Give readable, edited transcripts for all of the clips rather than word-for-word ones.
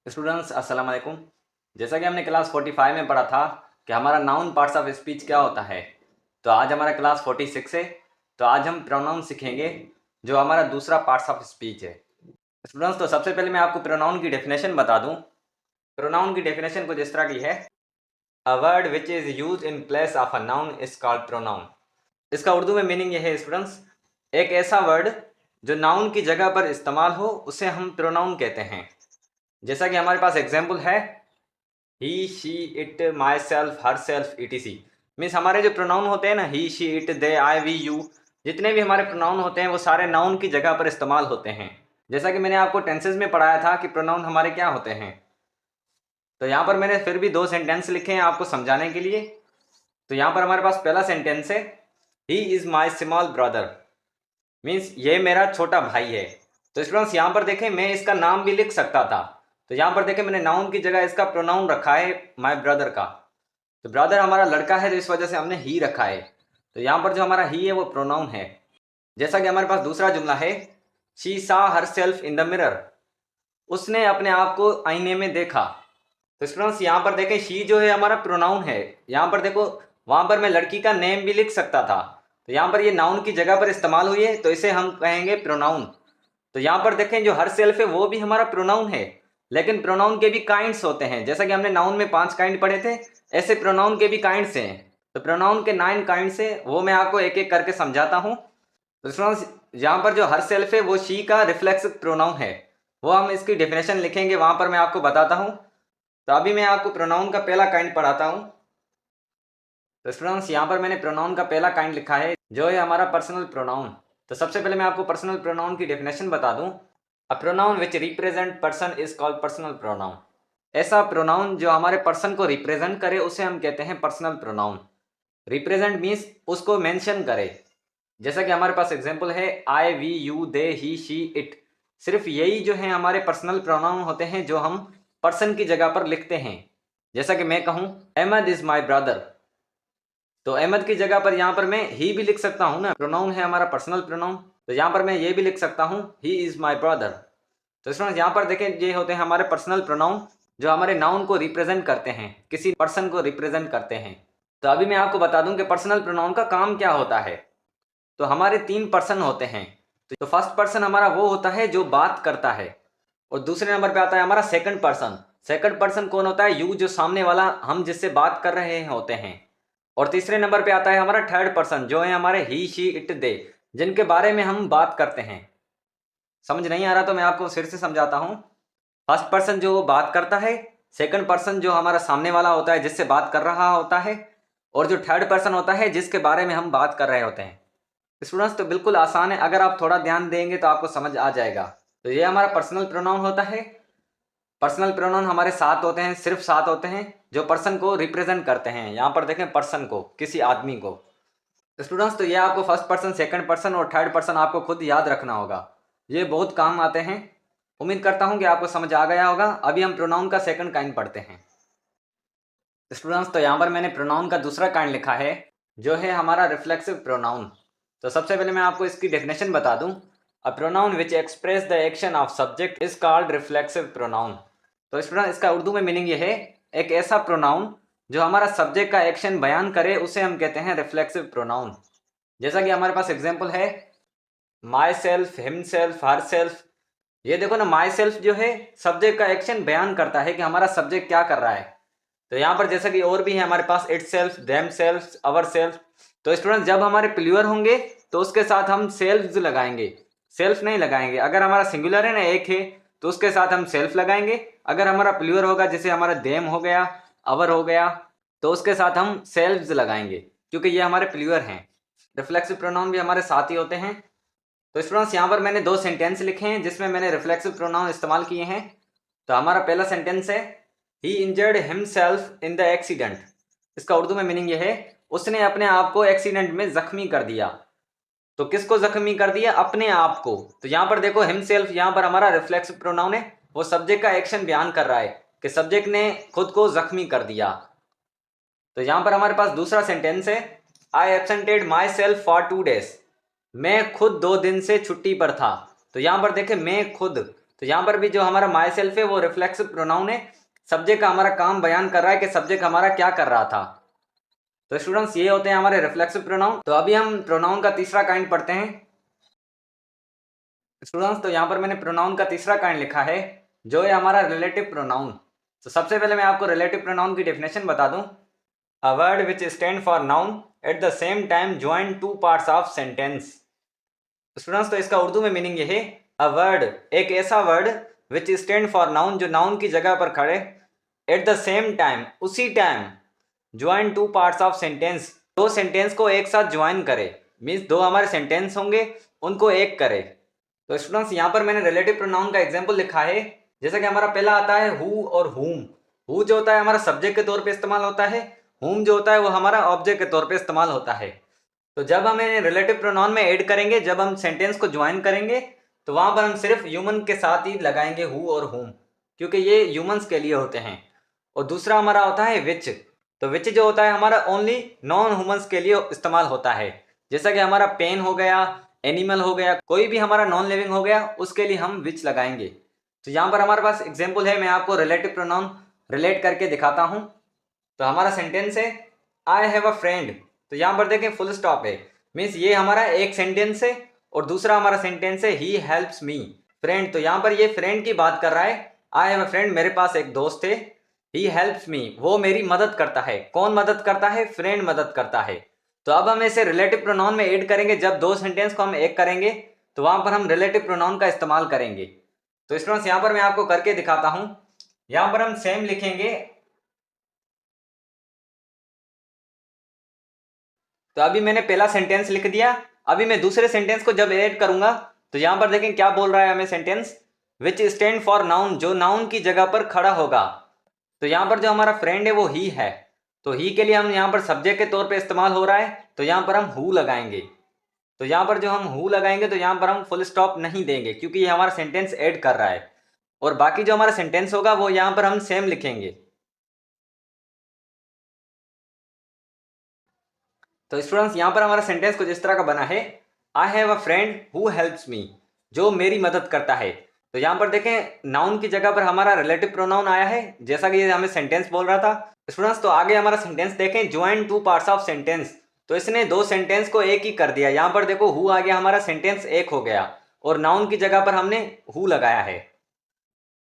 Students अस्सलाम वालेकुम। जैसा कि हमने क्लास 45 में पढ़ा था कि हमारा नाउन पार्ट्स ऑफ स्पीच क्या होता है, तो आज हमारा क्लास 46 है। तो आज हम प्रोनाउन सीखेंगे जो हमारा दूसरा पार्ट्स ऑफ स्पीच है। स्टूडेंट्स, तो सबसे पहले मैं आपको प्रोनाउन की डेफिनेशन बता दूं। प्रोनाउन की डेफिनेशन कुछ इस तरह की है: a word which is use in place of a noun is called pronoun. इसका उर्दू में मीनिंग ये है स्टूडेंट्स, एक ऐसा वर्ड जो नाउन की जगह पर इस्तेमाल हो उसे हम प्रोनाउन कहते हैं। जैसा कि हमारे पास एग्जाम्पल है he, she, it, myself, herself, etc। Means हमारे जो प्रोनाउन होते हैं ना, he, she, it, they, I, we, you, जितने भी हमारे प्रोनाउन होते हैं वो सारे नाउन की जगह पर इस्तेमाल होते हैं। जैसा कि मैंने आपको टेंसेज में पढ़ाया था कि प्रोनाउन हमारे क्या होते हैं। तो यहाँ पर मैंने फिर भी दो सेंटेंस लिखे हैं आपको समझाने के लिए। तो यहाँ पर हमारे पास पहला सेंटेंस है, he is my small brother. Means ये मेरा छोटा भाई है। तो स्टूडेंट्स यहाँ पर देखें, मैं इसका नाम भी लिख सकता था। तो यहाँ पर देखें, मैंने नाउन की जगह इसका प्रोनाउन रखा है माय ब्रदर का। तो ब्रदर हमारा लड़का है तो इस वजह से हमने ही रखा है। तो यहाँ पर जो हमारा ही है वो प्रोनाउन है। जैसा कि हमारे पास दूसरा जुमला है, शी सा her self in the mirror. उसने अपने आप को आईने में देखा। तो स्टूडेंट्स यहाँ पर देखें, शी जो है हमारा प्रोनाउन है। यहाँ पर देखो, वहाँ पर मैं लड़की का नेम भी लिख सकता था। तो यहाँ पर ये नाउन की जगह पर इस्तेमाल हुई है तो इसे हम कहेंगे प्रोनाउन। तो यहाँ पर देखें, जो हर सेल्फ है वो भी हमारा प्रोनाउन है। लेकिन प्रोनाउन के भी काइंड्स होते हैं। जैसा कि हमने नाउन में 5 काइंड पढ़े थे, ऐसे प्रोनाउन के भी काइंड्स हैं। तो प्रोनाउन के 9 काइंड्स हैं, वो मैं आपको एक एक करके समझाता हूँ। तो स्टूडेंट्स, यहाँ पर जो हर सेल्फ है वो शी का रिफ्लेक्सिव प्रोनाउन है। वो हम इसकी डेफिनेशन लिखेंगे, वहाँ पर मैं आपको बताता हूँ। तो अभी मैं आपको प्रोनाउन का पहला काइंड पढ़ाता हूँ। तो स्टूडेंट्स, यहाँ पर मैंने प्रोनाउन का पहला काइंड लिखा है जो है हमारा पर्सनल प्रोनाउन। तो सबसे पहले मैं आपको पर्सनल प्रोनाउन की डेफिनेशन बता दूं। अ pronoun which represent person is called personal pronoun. ऐसा प्रोनाउन जो हमारे पर्सन को रिप्रेजेंट करे उसे हम कहते हैं पर्सनल प्रोनाउन। रिप्रेजेंट मीन्स उसको मेंशन करे। जैसा कि हमारे पास एग्जांपल है, I, we, you, they, he, she, it. सिर्फ यही जो है हमारे पर्सनल प्रोनाउन होते हैं जो हम पर्सन की जगह पर लिखते हैं। जैसा कि मैं कहूँ, अहमद इज माई ब्रदर। तो अहमद की जगह पर यहाँ पर मैं ही भी लिख सकता हूँ ना, प्रोनाउन है हमारा पर्सनल प्रोनाउन। तो यहाँ पर मैं ये भी लिख सकता हूँ, ही इज माई ब्रदर। तो स्टूडेंट्स, यहाँ पर देखें, ये होते हैं हमारे पर्सनल प्रोनाउन जो हमारे नाउन को रिप्रेजेंट करते हैं, किसी पर्सन को रिप्रेजेंट करते हैं। तो अभी मैं आपको बता दूं कि पर्सनल प्रोनाउन का काम क्या होता है। तो हमारे 3 पर्सन होते हैं। तो फर्स्ट पर्सन हमारा वो होता है जो बात करता है, और दूसरे नंबर पे आता है हमारा सेकंड पर्सन। सेकंड पर्सन कौन होता है? यू, जो सामने वाला हम जिससे बात कर रहे हैं होते हैं। और तीसरे नंबर पे आता है हमारा थर्ड पर्सन जो है हमारे ही, शी, इट, दे, जिनके बारे में हम बात करते हैं। समझ नहीं आ रहा तो मैं आपको फिर से समझाता हूँ। फर्स्ट पर्सन जो बात करता है, सेकंड पर्सन जो हमारा सामने वाला होता है जिससे बात कर रहा होता है, और जो थर्ड पर्सन होता है जिसके बारे में हम बात कर रहे होते हैं। स्टूडेंट्स, तो बिल्कुल आसान है, अगर आप थोड़ा ध्यान देंगे तो आपको समझ आ जाएगा। तो ये हमारा पर्सनल प्रोनाउन होता है। पर्सनल प्रोनाउन हमारे 7 होते हैं, सिर्फ 7 होते हैं जो पर्सन को रिप्रेजेंट करते हैं। यहाँ पर देखें, पर्सन को, किसी आदमी को। स्टूडेंट्स, तो ये आपको फर्स्ट पर्सन, सेकंड पर्सन और थर्ड पर्सन आपको खुद याद रखना होगा। ये बहुत काम आते हैं। उम्मीद करता हूँ कि आपको समझ आ गया होगा। अभी हम प्रोनाउन का सेकंड काइंड पढ़ते हैं। स्टूडेंट्स, तो यहाँ पर मैंने प्रोनाउन का दूसरा काइंड लिखा है जो है हमारा रिफ्लेक्सिव प्रोनाउन। तो सबसे पहले मैं आपको इसकी डेफिनेशन बता दूं। अ pronoun which express the action of subject is called reflexive pronoun. तो स्टूडेंट, इसका उर्दू में मीनिंग ये है, एक ऐसा प्रोनाउन जो हमारा सब्जेक्ट का एक्शन बयान करे उसे हम कहते हैं रिफ्लेक्सिव प्रोनाउन। जैसा कि हमारे पास एग्जाम्पल है, my self, him self, her self. ये देखो ना, माई सेल्फ जो है सब्जेक्ट का एक्शन बयान करता है कि हमारा सब्जेक्ट क्या कर रहा है। तो यहाँ पर जैसा कि और भी है हमारे पास, itself, themself, ourself. तो स्टूडेंट, जब हमारे प्लूरल होंगे तो उसके साथ हम सेल्फ लगाएंगे, सेल्फ नहीं लगाएंगे। अगर हमारा सिंगुलर है ना, एक है, तो उसके साथ हम सेल्फ लगाएंगे। अगर हमारा प्लूरल होगा, जैसे हमारा देम हो गया, अवर हो गया, तो उसके साथ हम सेल्फ लगाएंगे, क्योंकि ये हमारे प्लूरल हैं। रिफ्लेक्सिव प्रोनाउन भी हमारे साथ ही होते हैं। तो स्टूडेंट्स, यहाँ पर मैंने 2 सेंटेंस लिखे हैं जिसमें मैंने रिफ्लेक्सिव प्रोनाउन इस्तेमाल किए हैं। तो हमारा पहला सेंटेंस है, he injured himself in the accident. इसका उर्दू में मीनिंग यह है, उसने अपने आप को एक्सीडेंट में जख्मी कर दिया। तो किसको जख्मी कर दिया? अपने आप को। तो यहाँ पर देखो, हिमसेल्फ यहाँ पर हमारा रिफ्लेक्सिव प्रोनाउन है, वो सब्जेक्ट का एक्शन बयान कर रहा है कि सब्जेक्ट ने खुद को जख्मी कर दिया। तो यहाँ पर हमारे पास दूसरा सेंटेंस है, आई एब्सेंटेड माई सेल्फ फॉर 2 days। मैं खुद 2 दिन से छुट्टी पर था। तो यहाँ पर देखें, मैं खुद, तो यहाँ पर भी जो हमारा माई सेल्फ है वो रिफ्लेक्सिव प्रोनाउन है, सब्जेक्ट का हमारा काम बयान कर रहा है कि सब्जेक्ट हमारा क्या कर रहा था। तो स्टूडेंट्स ये होते हैं हमारे रिफ्लेक्सिव प्रोनाउन। तो अभी हम प्रोनाउन का तीसरा काइंड पढ़ते हैं स्टूडेंट्स। तो यहाँ पर मैंने प्रोनाउन का तीसरा काइंड लिखा है जो है हमारा रिलेटिव प्रोनाउन। तो सबसे पहले मैं आपको रिलेटिव प्रोनाउन की डेफिनेशन बता दूं। A word which stand for noun at the same time join two parts of sentence. Students तो इसका उर्दू में मीनिंग ये है, अ वर्ड एक ऐसा word which stand for noun जो नाउन की जगह पर खड़े, एट द सेम टाइम उसी time, join two parts of sentence दो सेंटेंस को एक साथ ज्वाइन करे, मीन्स दो हमारे सेंटेंस होंगे उनको एक करे। तो स्टूडेंट्स यहाँ पर मैंने रिलेटिव प्रोनाउन का एग्जांपल लिखा है। जैसा कि हमारा पहला आता है हु और हुम। हु जो होता है हमारा सब्जेक्ट के तौर पे इस्तेमाल होता है, हुम जो होता है वो हमारा ऑब्जेक्ट के तौर पे इस्तेमाल होता है। तो जब हम इन्हें रिलेटिव प्रोनाउन में ऐड करेंगे, जब हम सेंटेंस को ज्वाइन करेंगे तो वहां पर हम सिर्फ ह्यूमन के साथ ही लगाएंगे हु और हुम, क्योंकि ये ह्यूमंस के लिए होते हैं। और दूसरा हमारा होता है विच। तो विच जो होता है हमारा ओनली नॉन ह्यूमंस के लिए इस्तेमाल होता है। जैसा कि हमारा पेन हो गया, एनिमल हो गया, कोई भी हमारा नॉन लिविंग हो गया, उसके लिए हम विच लगाएंगे। तो यहाँ पर हमारे पास एग्जाम्पल है, मैं आपको रिलेटिव प्रोनाउन रिलेट करके दिखाता हूँ। तो हमारा सेंटेंस है आई हैव अ फ्रेंड। तो यहाँ पर देखें फुल स्टॉप है, मीन्स ये हमारा एक सेंटेंस है और दूसरा हमारा सेंटेंस है ही हेल्प्स मी फ्रेंड। तो यहाँ पर ये फ्रेंड की बात कर रहा है, आई हैव अ फ्रेंड, मेरे पास एक दोस्त है, ही हेल्प्स मी वो मेरी मदद करता है। कौन मदद करता है? फ्रेंड मदद करता है। तो अब हम इसे रिलेटिव प्रोनाउन में ऐड करेंगे, जब दो सेंटेंस को हम एक करेंगे तो वहां पर हम रिलेटिव प्रोनाउन का इस्तेमाल करेंगे। तो स्टूडेंट्स यहाँ पर मैं आपको करके दिखाता हूं। यहाँ पर हम सेम लिखेंगे। तो अभी मैंने पहला सेंटेंस लिख दिया, अभी मैं दूसरे सेंटेंस को जब ऐड करूंगा तो यहां पर देखें क्या बोल रहा है हमें sentence, which stand for noun, जो नाउन की जगह पर खड़ा होगा। तो यहां पर जो हमारा फ्रेंड है वो ही है, तो ही के लिए हम यहां पर सब्जेक्ट के तौर पे इस्तेमाल हो रहा है, तो यहां पर हम हु लगाएंगे। तो यहां पर जो हम हु लगाएंगे तो यहां पर हम फुल स्टॉप नहीं देंगे, क्योंकि ये हमारा सेंटेंस ऐड कर रहा है। और बाकी जो हमारा सेंटेंस होगा वो यहां पर हम सेम लिखेंगे। तो स्टूडेंट्स यहाँ पर हमारा सेंटेंस कुछ इस तरह का बना है, I have a friend who helps me, जो मेरी मदद करता है। तो यहाँ पर देखें नाउन की जगह पर हमारा रिलेटिव प्रोनाउन आया है, जैसा कि ये हमें सेंटेंस बोल रहा था। स्टूडेंट्स तो आगे हमारा सेंटेंस देखें, join two parts of sentence. तो इसने दो सेंटेंस को एक ही कर दिया। यहाँ पर देखो हु आ गया, हमारा सेंटेंस एक हो गया और नाउन की जगह पर हमने हु लगाया है।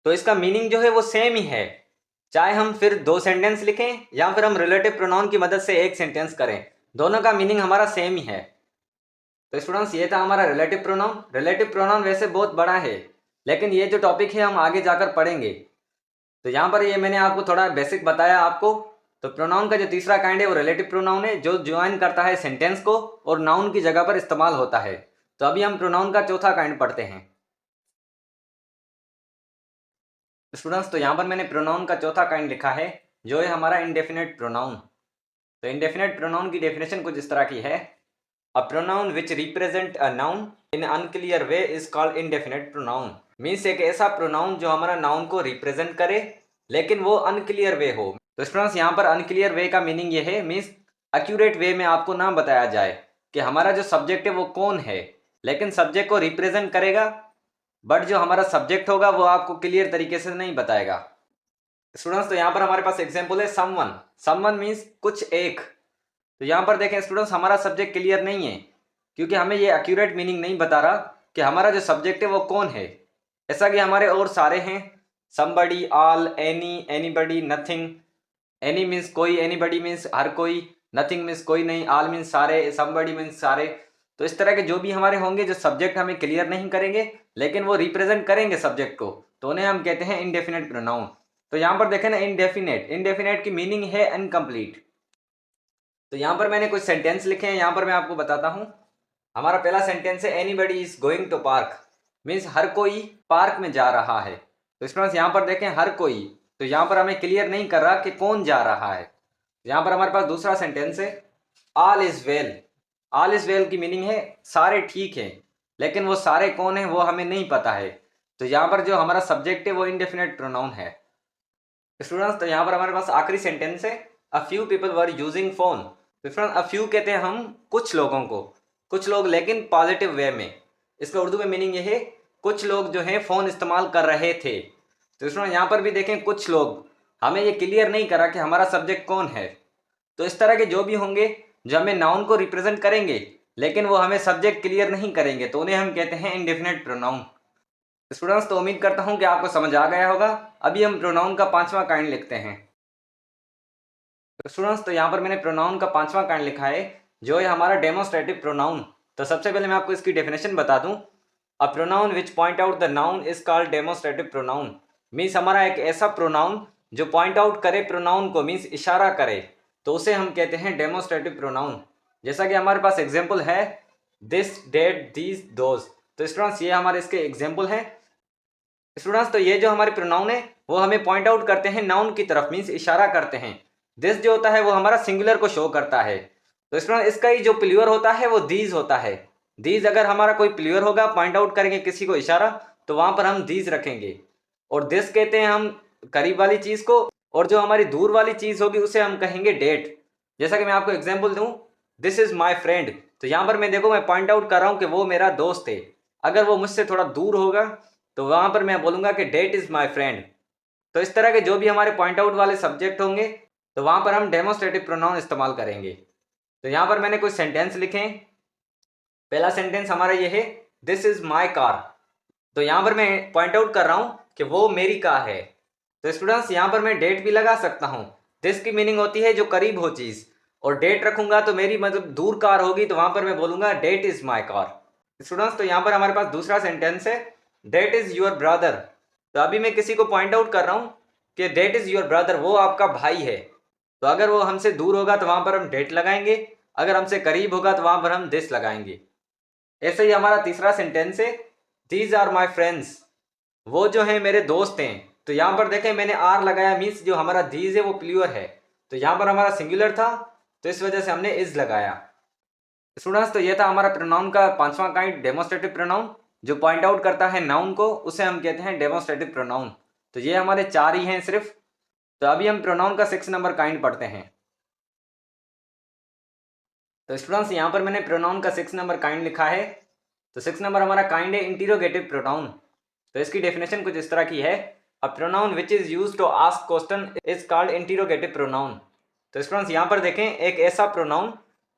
तो इसका मीनिंग जो है वो सेम ही है, चाहे हम फिर दो सेंटेंस लिखें या फिर हम रिलेटिव प्रोनाउन की मदद से एक सेंटेंस करें, दोनों का मीनिंग हमारा सेम ही है। तो स्टूडेंट्स ये था हमारा रिलेटिव प्रोनाउन। रिलेटिव प्रोनाउन वैसे बहुत बड़ा है, लेकिन ये जो टॉपिक है हम आगे जाकर पढ़ेंगे। तो यहाँ पर ये मैंने आपको थोड़ा बेसिक बताया आपको। तो प्रोनाउन का जो तीसरा काइंड है वो रिलेटिव प्रोनाउन है, जो ज्वाइन करता है सेंटेंस को और नाउन की जगह पर इस्तेमाल होता है। तो अभी हम प्रोनाउन का चौथा काइंड पढ़ते हैं स्टूडेंट्स। तो यहाँ पर मैंने प्रोनाउन का चौथा काइंड लिखा है जो है हमारा इंडेफिनेट प्रोनाउन। तो इंडेफिनेट प्रोनाउन की डेफिनेशन कुछ इस तरह की है, a pronoun which represent a noun in unclear way is called indefinite pronoun. Means एक ऐसा प्रोनाउन जो हमारा नाउन को रिप्रेजेंट करे लेकिन वो अनक्लियर वे हो। तो स्टूडेंट्स यहाँ पर अनक्लियर वे का मीनिंग ये है, मीन्स एक्यूरेट वे में आपको ना बताया जाए कि हमारा जो सब्जेक्ट है वो कौन है, लेकिन सब्जेक्ट को रिप्रेजेंट करेगा, बट जो हमारा सब्जेक्ट होगा वो आपको क्लियर तरीके से नहीं बताएगा। स्टूडेंट्स तो यहाँ पर हमारे पास एग्जाम्पल है समवन। समवन मीन्स कुछ एक। तो यहाँ पर देखें स्टूडेंट्स हमारा सब्जेक्ट क्लियर नहीं है, क्योंकि हमें ये एक्यूरेट मीनिंग नहीं बता रहा कि हमारा जो सब्जेक्ट है वो कौन है। ऐसा कि हमारे और सारे हैं, somebody, all, any, anybody, nothing. Any means कोई, एनीबडी मीन्स हर कोई, नथिंग मीन्स कोई नहीं, ऑल मीन्स सारे, समबडी मीन्स सारे। तो इस तरह के जो भी हमारे होंगे जो सब्जेक्ट हमें क्लियर नहीं करेंगे लेकिन वो रिप्रेजेंट करेंगे सब्जेक्ट को, तो उन्हें हम कहते हैं इनडेफिनेट प्रोनाउन। तो यहाँ पर देखें ना, इनडेफिनेट, इनडेफिनेट की मीनिंग है इनकम्प्लीट। तो यहाँ पर मैंने कुछ सेंटेंस लिखे हैं, यहाँ पर मैं आपको बताता हूँ। हमारा पहला सेंटेंस है anybody is going to park, means हर कोई पार्क में जा रहा है। तो स्टूडेंट्स यहाँ पर देखें हर कोई, तो यहाँ पर हमें क्लियर नहीं कर रहा कि कौन जा रहा है। यहाँ पर हमारे पास दूसरा सेंटेंस है all is well. All is well की मीनिंग है सारे ठीक हैं, लेकिन वो सारे कौन है वो हमें नहीं पता है। तो यहाँ पर जो हमारा सब्जेक्ट है वो इंडेफिनेट प्रोनाउन है। स्टूडेंट्स तो यहाँ पर हमारे पास आखिरी सेंटेंस है a few people were using phone. तो फ्रेंड्स अ फ्यू कहते हैं हम कुछ लोगों को, कुछ लोग लेकिन पॉजिटिव वे में। इसका उर्दू में मीनिंग ये है कुछ लोग जो हैं फ़ोन इस्तेमाल कर रहे थे। तो स्टूडेंट यहाँ पर भी देखें कुछ लोग, हमें ये क्लियर नहीं करा कि हमारा सब्जेक्ट कौन है। तो इस तरह के जो भी होंगे जो हमें नाउन को रिप्रेजेंट करेंगे लेकिन वो हमें सब्जेक्ट क्लियर नहीं करेंगे तो उन्हें हम कहते हैं इंडेफिनेट प्रोनाउन। स्टूडेंट्स, तो उम्मीद करता हूँ कि आपको समझ आ गया होगा। अभी हम प्रोनाउन का 5वां काइंड लिखते हैं। तो स्टूडेंट्स, तो यहाँ पर मैंने प्रोनाउन का 5वां काइंड लिखा है जो है हमारा डेमोस्ट्रेटिव प्रोनाउन। तो सबसे पहले मैं आपको इसकी डेफिनेशन बता दूं। अ pronoun which point out the noun is called demonstrative pronoun. Means हमारा एक ऐसा प्रोनाउन जो पॉइंट आउट करे प्रोनाउन को, मीन्स इशारा करे, तो उसे हम कहते हैं डेमोस्ट्रेटिव प्रोनाउन। जैसा कि हमारे पास एग्जाम्पल है दिस, डेट, दीज, दोज। तो स्टूडेंट्स ये हमारे इसके एग्जाम्पल हैं। स्टूडेंट्स, तो ये जो हमारे प्रोनाउन है वो हमें पॉइंट आउट करते हैं नाउन की तरफ, मीन्स इशारा करते हैं। दिस जो होता है वो हमारा सिंगुलर को शो करता है। तो स्टूडेंट इसका ही जो प्लूरल होता है वो दीज होता है। दीज अगर हमारा कोई प्लूरल होगा, पॉइंट आउट करेंगे किसी को इशारा, तो वहां पर हम दीज रखेंगे। और दिस कहते हैं हम करीब वाली चीज को, और जो हमारी दूर वाली चीज होगी उसे हम कहेंगे डेट। जैसा कि मैं आपको एग्जाम्पल दूं, दिस इज माई फ्रेंड। तो यहाँ पर मैं देखो मैं पॉइंट आउट कर रहा हूँ कि वो मेरा दोस्त है। अगर वो मुझसे थोड़ा दूर होगा तो वहां पर मैं बोलूंगा कि डेट इज माई फ्रेंड। तो इस तरह के जो भी हमारे पॉइंट आउट वाले सब्जेक्ट होंगे तो वहां पर हम डेमोस्ट्रेटिव प्रोनाउन इस्तेमाल करेंगे। तो यहाँ पर मैंने कुछ सेंटेंस लिखे हैं। पहला सेंटेंस हमारा ये है दिस इज माई कार। तो यहाँ पर मैं पॉइंट आउट कर रहा हूँ कि वो मेरी कार है। तो स्टूडेंट्स यहाँ पर मैं डेट भी लगा सकता हूँ। दिस की मीनिंग होती है जो करीब हो चीज, और डेट रखूंगा तो मेरी मतलब दूर कार होगी, तो वहां पर मैं बोलूंगा that is my car. Students, तो यहाँ पर हमारे पास दूसरा सेंटेंस है डेट इज योर ब्रदर। तो अभी मैं किसी को पॉइंट आउट कर रहा हूँ कि डेट इज योर ब्रदर, वो आपका भाई है। तो अगर वो हमसे दूर होगा तो वहां पर हम डेट लगाएंगे, अगर हमसे करीब होगा तो वहां पर हम दिस लगाएंगे। ऐसे ही हमारा तीसरा सेंटेंस है दीज आर माई फ्रेंड्स। वो जो है मेरे दोस्त हैं। तो यहाँ पर देखें मैंने आर लगाया, मीन्स जो हमारा दीज है वो प्लूरल है, तो यहाँ पर हमारा सिंगुलर था तो इस वजह से हमने इज लगाया। स्टूडेंट्स, तो ये था हमारा प्रोनाउन का 5वां काइंड डेमोस्ट्रेटिव प्रोनाउन, जो पॉइंट आउट करता है नाउन को, उसे हम कहते हैं डेमोस्ट्रेटिव प्रोनाउन। तो ये हमारे 4 ही हैं सिर्फ। तो अभी हम प्रोनाउन का 6 नंबर काइंड पढ़ते हैं। तो स्टूडेंट्स यहाँ पर मैंने प्रोनाउन का 6 नंबर काइंड लिखा है। तो 6 नंबर हमारा काइंड है इंटीरोगेटिव प्रोनाउन। तो इसकी डेफिनेशन कुछ इस तरह की है, a pronoun which is used to ask question is called interrogative pronoun. तो स्टूडेंट्स यहाँ पर देखें एक ऐसा प्रोनाउन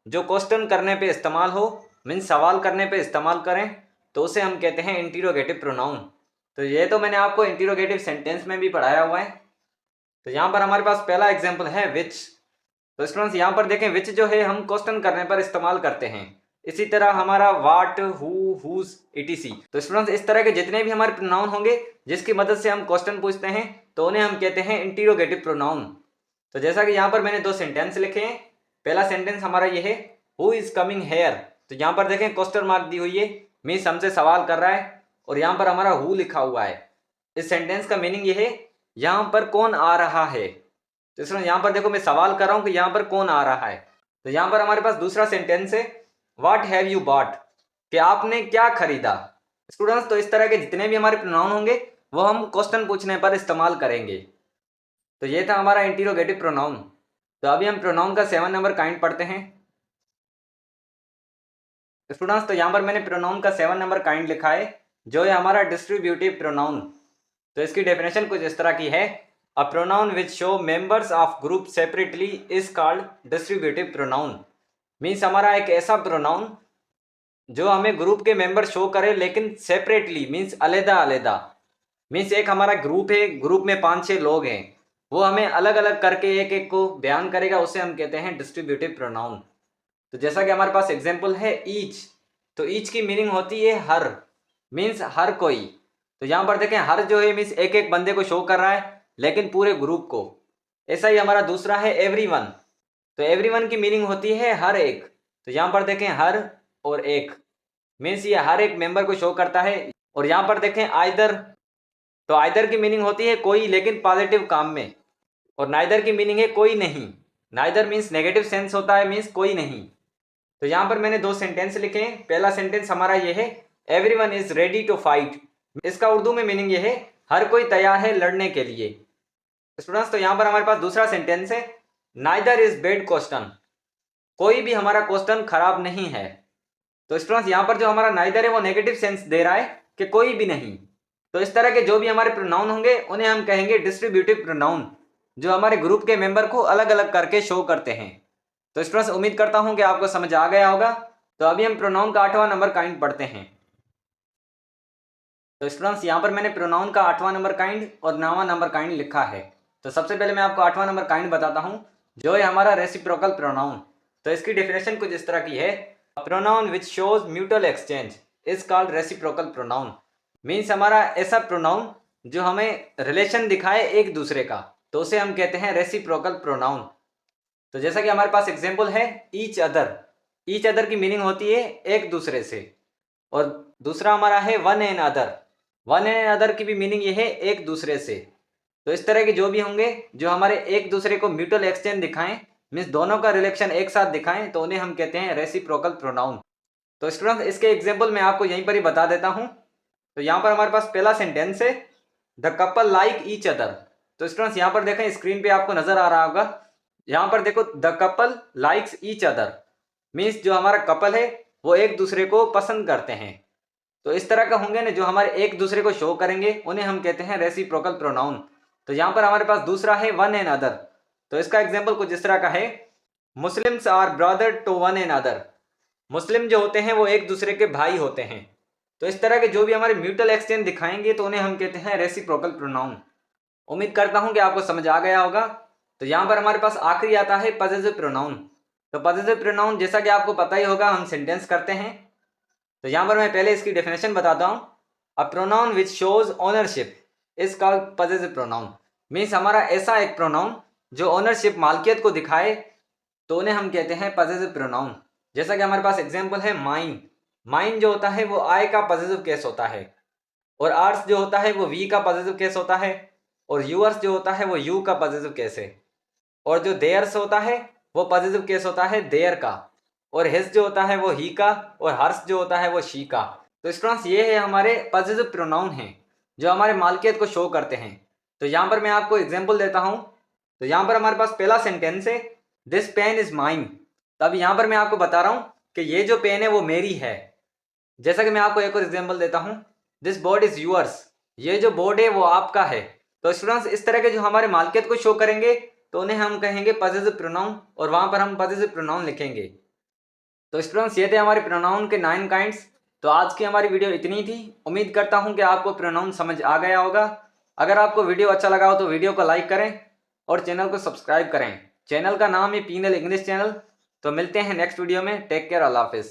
जो क्वेश्चन करने पे इस्तेमाल हो, मीन्स सवाल करने पे इस्तेमाल करें, तो उसे हम कहते हैं इंटीरोगेटिव प्रोनाउन। तो ये तो मैंने आपको इंटीरोगेटिव सेंटेंस में भी पढ़ाया हुआ है। तो यहाँ पर हमारे पास पहला एग्जाम्पल है विच। तो स्टूडेंट्स यहाँ पर देखें विच जो है हम क्वेश्चन करने पर इस्तेमाल करते हैं। इसी तरह हमारा वाट, हु, हुज, इटीसी। तो स्टूडेंट्स इस तरह के जितने भी हमारे प्रोनाउन होंगे जिसकी मदद से हम क्वेश्चन पूछते हैं तो उन्हें हम कहते हैं इंटीरोगेटिव प्रोनाउन। तो जैसा कि यहाँ पर मैंने 2 सेंटेंस लिखे हैं। पहला सेंटेंस हमारा ये है हु इज कमिंग हेयर। तो यहाँ पर देखें क्वेश्चन मार्क दी हुई है, मीन्स हमसे सवाल कर रहा है, और यहाँ पर हमारा हु लिखा हुआ है। इस सेंटेंस का मीनिंग ये है यहाँ पर कौन आ रहा है। तो इसमें यहाँ पर देखो मैं सवाल कर रहा हूँ कि यहाँ पर कौन आ रहा है। तो यहाँ पर हमारे पास दूसरा सेंटेंस है व्हाट हैव यू बॉट, कि आपने क्या खरीदा। स्टूडेंट्स, तो इस तरह के जितने भी हमारे प्रोनाउन होंगे वो हम क्वेश्चन पूछने पर इस्तेमाल करेंगे। तो ये था हमारा इंटीरोगेटिव प्रोनाउन। तो अभी हम प्रोनाउन का 7 नंबर काइंड पढ़ते हैं। स्टूडेंट्स, तो यहाँ पर मैंने प्रोनाउन का 7 नंबर काइंड लिखा है जो है हमारा डिस्ट्रीब्यूटिव प्रोनाउन। तो इसकी डेफिनेशन कुछ इस तरह की है, a pronoun which show members of group separately is called distributive pronoun. Means हमारा एक ऐसा प्रोनाउन जो हमें ग्रुप के मेंबर शो करे लेकिन सेपरेटली, मीन्स अलग अलग। मीन्स एक हमारा ग्रुप है, ग्रुप में 5-6 लोग हैं, वो हमें अलग अलग करके एक एक को बयान करेगा, उसे हम कहते हैं डिस्ट्रीब्यूटिव प्रोनाउन। तो जैसा कि हमारे पास एग्जाम्पल है ईच। तो ईच की मीनिंग होती है हर, मीन्स हर कोई। तो यहाँ पर देखें हर जो है मीन्स एक एक बंदे को शो कर रहा है लेकिन पूरे ग्रुप को। ऐसा ही हमारा दूसरा है एवरीवन। तो एवरीवन की मीनिंग होती है हर एक। तो यहाँ पर देखें हर और एक, मीन्स ये हर एक मेंबर को शो करता है। और यहाँ पर देखें आइदर। तो आइदर की मीनिंग होती है कोई लेकिन पॉजिटिव काम में, और नाइदर की मीनिंग है कोई नहीं। नाइदर मीन्स नेगेटिव सेंस होता है, मीन्स कोई नहीं। तो यहाँ पर मैंने 2 सेंटेंस लिखे हैं। पहला सेंटेंस हमारा ये है everyone is ready to fight. इसका उर्दू में मीनिंग ये है हर कोई तैयार है लड़ने के लिए। स्टूडेंट्स, तो यहाँ पर हमारे पास दूसरा सेंटेंस है नाइदर इज बैड क्वेश्चन। कोई भी हमारा क्वेश्चन खराब नहीं है। तो स्टूडेंट्स यहाँ पर जो हमारा नाइदर है वो नेगेटिव सेंस दे रहा है, कि कोई भी नहीं। तो इस तरह के जो भी हमारे प्रोनाउन होंगे उन्हें हम कहेंगे डिस्ट्रीब्यूटिव प्रोनाउन, जो हमारे ग्रुप के मेंबर को अलग अलग करके शो करते हैं। तो स्टूडेंट्स उम्मीद करता हूं कि आपको समझ आ गया होगा। तो अभी हम प्रोनाउन का 8वां नंबर काइंड पढ़ते हैं। तो स्टूडेंट्स यहाँ पर मैंने प्रोनाउन का 8वां नंबर काइंड और 9वां नंबर काइंड लिखा है। तो सबसे पहले मैं आपको 8वां नंबर काइंड बताता हूँ, जो है हमारा रेसिप्रोकल प्रोनाउन। तो इसकी डेफिनेशन कुछ इस तरह की है, pronoun which shows mutual exchange is called reciprocal pronoun. Means हमारा ऐसा प्रोनाउन जो हमें रिलेशन दिखाए एक दूसरे का, तो उसे हम कहते हैं रेसिप्रोकल प्रोनाउन। तो जैसा कि हमारे पास एग्जाम्पल है ईच अदर। ईच अदर की मीनिंग होती है एक दूसरे से, और दूसरा हमारा है one and other. One and other की भी मीनिंग ये है एक दूसरे से। तो इस तरह के जो भी होंगे जो हमारे एक दूसरे को म्यूचुअल एक्सचेंज दिखाएं, मीन्स दोनों का रिलेशन एक साथ दिखाएं, तो उन्हें हम कहते हैं रेसिप्रोकल प्रोनाउन। तो स्टूडेंट्स इसके एग्जाम्पल मैं आपको यहीं पर ही बता देता हूं। तो यहाँ पर हमारे पास पहला सेंटेंस है the couple like each other. तो स्टूडेंट्स यहाँ पर देखें, स्क्रीन पे आपको नजर आ रहा होगा, यहाँ पर देखो the couple likes each other, means जो हमारा कपल है वो एक दूसरे को पसंद करते हैं। तो इस तरह का होंगे ना जो हमारे एक दूसरे को शो करेंगे, उन्हें हम कहते हैं रेसिप्रोकल प्रोनाउन। तो यहाँ पर हमारे पास दूसरा है वन एंड अदर। तो इसका एग्जाम्पल कुछ इस तरह का है, Muslims are brother to one and other. मुस्लिम जो होते हैं वो एक दूसरे के भाई होते हैं। तो इस तरह के जो भी हमारे म्यूचुअल एक्सचेंज दिखाएंगे तो उन्हें हम कहते हैं रेसिप्रोकल प्रोनाउन। उम्मीद करता हूं कि आपको समझ आ गया होगा। तो यहाँ पर हमारे पास आखिरी आता है पजेसिव प्रोनाउन। तो पजेसिव प्रोनाउन जैसा कि आपको पता ही होगा, हम सेंटेंस करते हैं। तो यहाँ पर मैं पहले इसकी डेफिनेशन बताता हूँ। अ pronoun which shows ownership is called possessive pronoun. Means हमारा ऐसा एक प्रोनाउन जो ओनरशिप मालकियत को दिखाए, तो उन्हें हम कहते हैं पजेसिव प्रोनाउन। जैसा कि हमारे पास एग्जाम्पल है माइन। माइन जो होता है वो आई का पजेसिव केस होता है, और आर्स जो होता है वो वी का पजेसिव केस होता है, और यूअर्स जो होता है वो यू का पजेसिव केस है, और जो देयर्स होता है वो पजेसिव केस होता है देयर का, और हिज जो होता है वो ही का, और हर्स जो होता है वो शी का। तो स्टूडेंट्स ये है हमारे पजेसिव प्रोनाउन हैं जो हमारे मालकियत को शो करते हैं। तो यहाँ पर मैं आपको एग्जाम्पल देता हूँ। तो यहाँ पर हमारे पास पहला सेंटेंस है दिस पेन इज माइन। तो अब यहाँ पर मैं आपको बता रहा हूँ कि ये जो पेन है वो मेरी है। जैसा कि मैं आपको एक और एग्जाम्पल देता हूँ, दिस बोर्ड इज यूअर्स। ये जो बोर्ड है वो आपका है। तो स्टूडेंट्स इस तरह के जो हमारे मालकियत को शो करेंगे तो उन्हें हम कहेंगे पजेसिव प्रोनाउन, और वहां पर हम पजेसिव प्रोनाउन लिखेंगे। तो स्टूडेंट्स ये थे हमारे प्रोनाउन के 9 काइंड्स। तो आज की हमारी वीडियो इतनी थी। उम्मीद करता हूँ कि आपको प्रोनाउन समझ आ गया होगा। अगर आपको वीडियो अच्छा लगा हो तो वीडियो को लाइक करें और चैनल को सब्सक्राइब करें। चैनल का नाम है पीनल इंग्लिश चैनल। तो मिलते हैं नेक्स्ट वीडियो में। टेक केयर, अल्लाह हाफिज़।